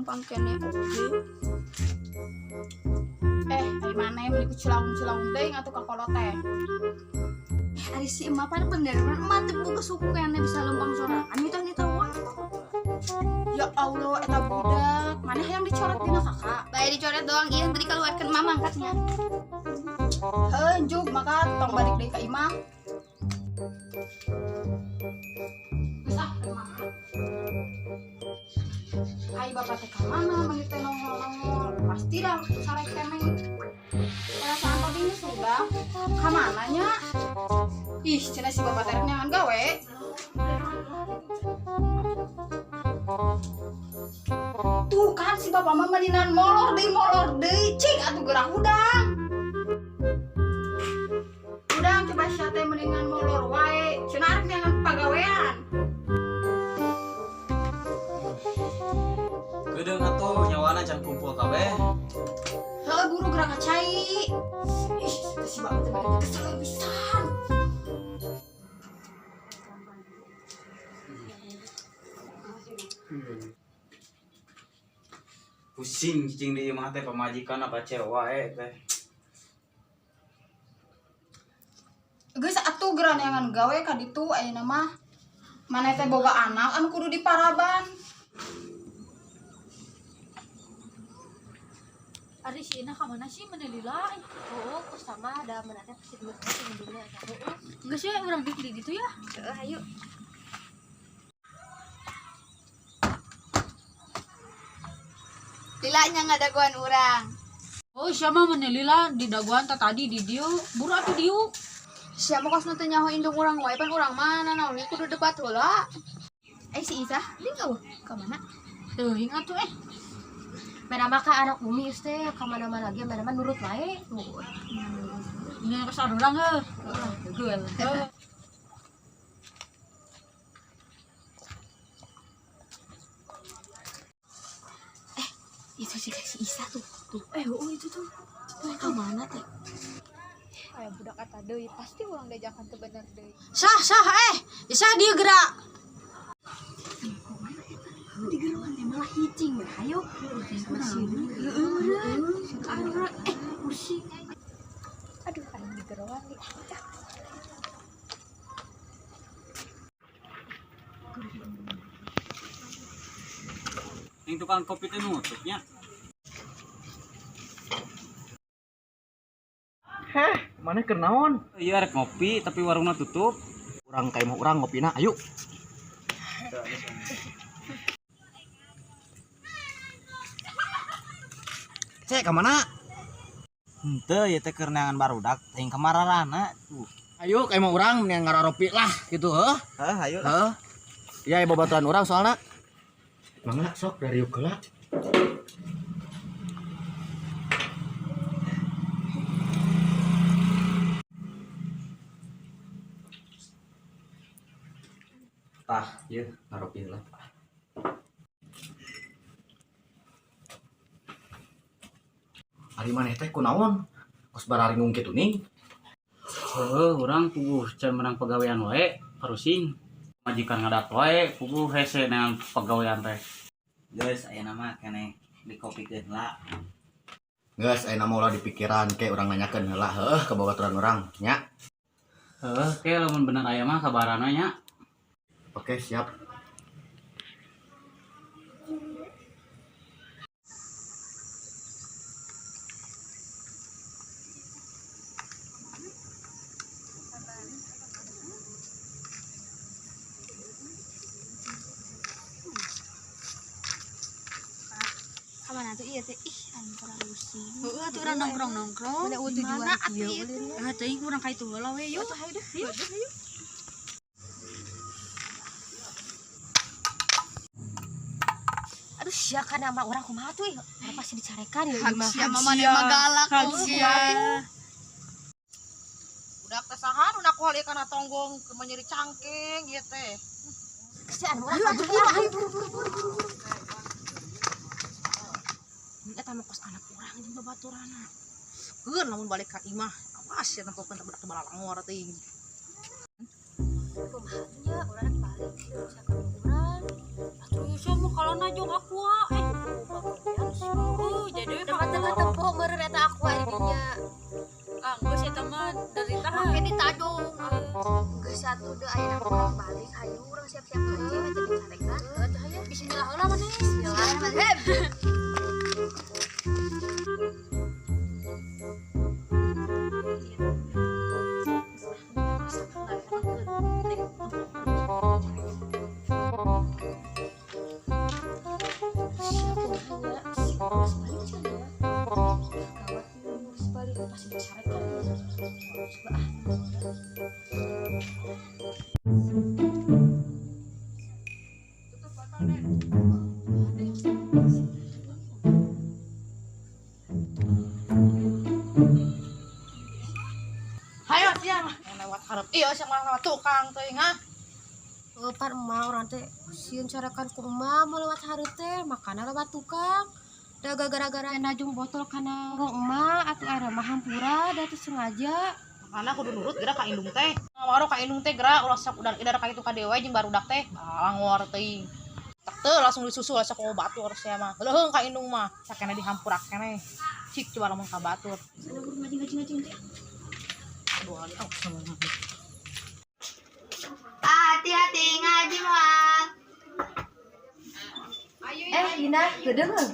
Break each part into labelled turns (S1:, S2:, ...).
S1: lempang kene oge. Ai mana beli ku cilaung-cilaung deui atuh ka kolot teh. Ari si emak pan bener, emak teh boga suku kene bisa lempang sorangan nita wae. Ya Allah, eta budak, mana yang dicoret dina kakak? Bae dicoret doang, ieu tadi keluarkeun mama angkatnya. Heunjuk maka tong balik deui ka imah. Geus imah. Ai bapak teh ka mana mangit teh nongol-nongol, pasti dah sarek keneh. Perasaan tadi ini sudah, ka mana nya? Ih, cenah si bapak teh nyangan gawe. Tuh kan si bapak mah meninan molor deui cing atuh gerak udang. Udang coba sia teh mendingan molor wae, cenah arek nyangan pagawean.
S2: Gedeung atuh nyawana can kumpul kabeh.
S1: Heuh buru gerak kacai. Ih, si bapak teh bener kesel pisan.
S2: Pusing cicing di imah teh pamajikan apa cewek wae teh.
S1: Geus atuh geran nyangan gawe ka ditu ayeuna mah. Maneh teh boga anak anu kudu diparaban.
S3: Ari si Ina kamana sih menelila? Oh, sama ada menatnya pasti dulu dunia tahu.
S1: Geus ya urang di ditu ya.
S3: Ayo.
S1: Lilanya ngadaguan urang.
S4: Oh, siapa menelila di daguan tadi di dieu, buru atuh dieu.
S1: Siapa kos nu teu nyaho indung urang wae pan urang mana naon ieu kudu debat heula. Si Isa, dia ka mana?
S4: Teuing atuh
S3: Mana mah ka anak bumi teh ka mana-mana lagi mana mah nurut wae.
S4: Ini ke sarurang heuh. Geul.
S1: Itu si Isa tuh. Oh itu tuh. Ka mana teh?
S3: Aya budak eta deui pasti urang diajakan teu bener deui.
S4: Sah, Isa dieu gerak.
S1: Di geruan teh malah hicing we hayo. Pusing.
S3: Aduh, aya di gerowan di.
S2: Yang tukang kopi teh nutupnya.
S5: Heh, mana keur naon?
S2: Iya rek ngopi tapi warungna tutup.
S5: Urang kayak mau urang ngopina, ayo. Cek ka mana?
S2: Henteu ieu teh keur neangan barudak teuing kamararana tuh.
S5: Ayo kayak mau urang mendingan ngararopi lah gitu, heuh.
S2: Ayo.
S5: Heeh. Iya, babaturan urang soalna. Mangga sok dari yuk heula.
S2: Tah, ieu ngaropi heula.
S5: Ari maneh teh kunaon? Kos bararingung kitu ning.
S2: Heuh, urang puguh can menang pagawean wae, karusing. Majikan ngadat wae, puguh hese neangan pagawean teh. Geus ayeuna mah keneh dikopikeun heula.
S5: Geus ayeuna mah ulah dipikiran ke urang nanyakeun heula heuh ka babaturan urang nya.
S2: Heuh, ke lamun bener aya mah kabarana nya.
S5: Oke, siap.
S3: Kamana tuh iya teh ih anu kurang pusing.
S4: Heuh atuh urang nongkrong.
S3: Mana tujuan ieu
S4: Ah, teuing urang ka itu heula we yuk.
S3: Yuk. Aduh sia kana mah urang kumaha tuh ya? Urang pasti dicarekan ya ieu mah.
S1: Sia mama mah galak.
S6: Udah kesahan udah kuali kana tonggong menyeri cangking ieu teh.
S3: Kesian urang ayo buru.
S6: Eta mah kos anak urang jeung babaturana. Geun lamun balik ka imah, awas ya tempokeun teh budak teh balalangor teuing.
S3: Kumaha urang balik sia ka urang.
S4: Atuh ieu mah kalana jeung aku
S6: urang siap-siap ngaji mah teu dicarekan. Cahaya bismillah heula mah nih. Bismillah.
S3: Hayo siang lewat harap iya sama lewat tukang teuing ah.
S6: Pan emak urang teh sieun carekan ku emak mau lewat hareup teh makana lewat tukang. Da gara-gara najung botol kana urang emak atuh air mah hampura da teu sengaja.
S3: Makana kudu nurut geura ka indung teh. Ngawaro ka indung teh geura ulah sak udar idar ka kitu ka dewe jeung barudak teh. Ngawar teuing. Tak teu langsung disusul asa ku batur sia mah. Leuheung ka indung mah sakena dihampurak keneh. Cik coba lamun ka batur.
S1: Sana buru ngajing teh.
S3: Aduh, oh, sama.
S1: Hati-hati ngaji moal.
S6: Dina gedeung.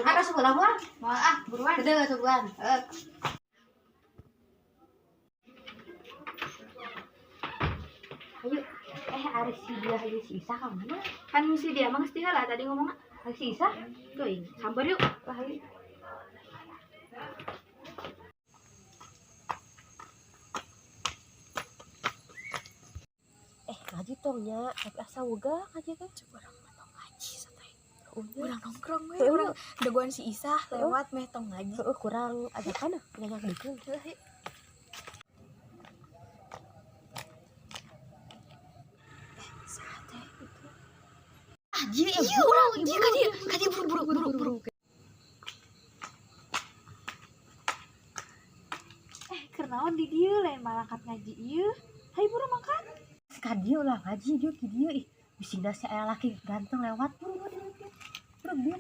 S6: Ada sebelah mah.
S1: Moal ah, buruan.
S6: Gedeung atuh buan. Ayo, ari si dia hayu si Isa ka mana?
S1: Kan mesti dia mah geus heula tadi ngomongna.
S6: Ari si Isa?
S1: Teuing, samper yuk.
S6: Lah hayu. Ngaji tong nya, tapi asa woga ngaji teh. Coba urang tong ngaji sateh.
S1: Urang nongkrong we, urang daguan si Isa lewat meh tong ngaji.
S6: Heeh, kurang ada kana nyanyak deukeung.
S1: Aji ya urang ieu ka dia buru.
S3: Keur naon di dieu lain malangkat ngaji ieu. Hai buru makan.
S6: Ka dieu lah ngaji dieu ki dieu ih. Bising da si aya laki ganteng lewat buru dia.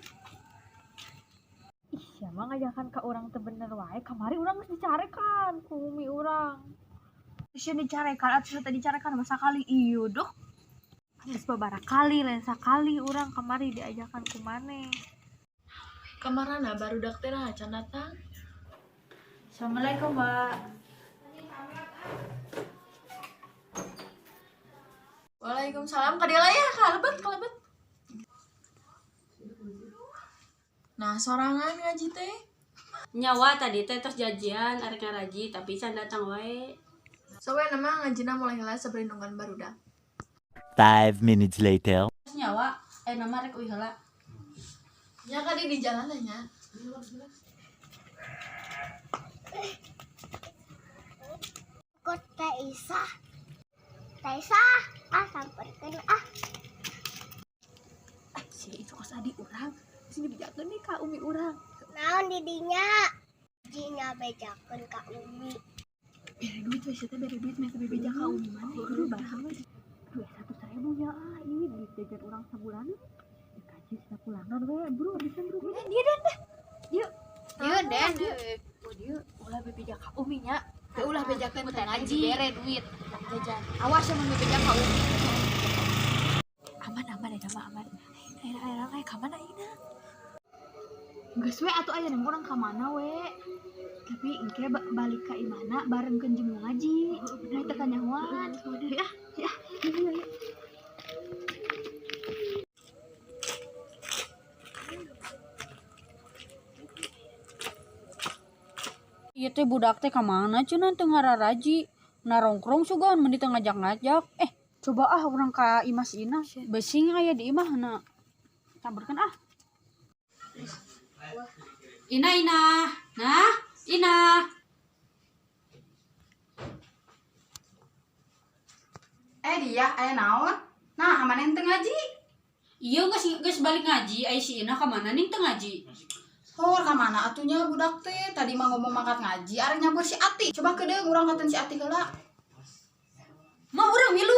S3: Ih, sia mah ngajakan ka urang teu bener wae. Kamari urang geus dicarekan ku umi urang. Geus dicarekan atuh teh dicarekan mah sakali ieu doh. Geus babaraha kali lain sakali urang kamari diajakan ku maneh.
S1: Kamarana barudak teh nah can datang.
S3: Assalamualaikum, Mbak.
S1: Waalaikumsalam. Kadela ya, kalebet. Nah, sorangan ngaji teh.
S4: Nyawa tadi teh tos janjian arek ngaraji tapi can datang wae.
S1: Soalnya nama ngajina mulai heula saberindungan barudak.
S7: 5 minutes later.
S4: Nyawa nama rek uih heula.
S1: Ya kali di jalan nya.
S8: Kok Teh Isa? Samperkeun ah.
S3: Si itu kos adik urang. Sini bejakeun nih ka umi urang.
S8: Naon di dinya? Jinya bejakeun ka Umi.
S1: Bere duit we teh bere duit meh teh bebeja ka umi maneh. Kudu barang we.
S3: 21.000 ya ini dijajar urang sabulan. Dikaji sapulangan we bro bisa bro.
S1: Dia den.
S3: Oh dia ulah bebeja ka umi nya.
S1: Teu ulah bejakeun teh ngaji.
S3: Bere duit jajan.
S1: Awas mun bebeja ka umi.
S3: Aman ya mah aman. Ayo ka mana ayeuna?
S1: Geus we atuh aya urang ka mana we. Tapi engke balik ka imana barengkeun jeung ngaji. Nah teh kanyahoan. Ya.
S4: Ieu teh budak teh ka mana cenah teu ngararaji. Narongkrong sugan mun diteu ngajak-ngajak. Coba urang ka imah si Ina. Besing aya di imahna. Samberkeun ah. Ina. Nah, Ina.
S1: Dia aya naon? Nah, aman ente ngaji.
S4: Iya geus balik ngaji, ai si Ina ka mana ning teu ngaji.
S1: Hor ka mana atunya budak teh? Tadi mah ngomong mangkat ngaji, arek nyabur si Ati. Coba kedeung urang katen si Ati heula.
S4: Mah urang milu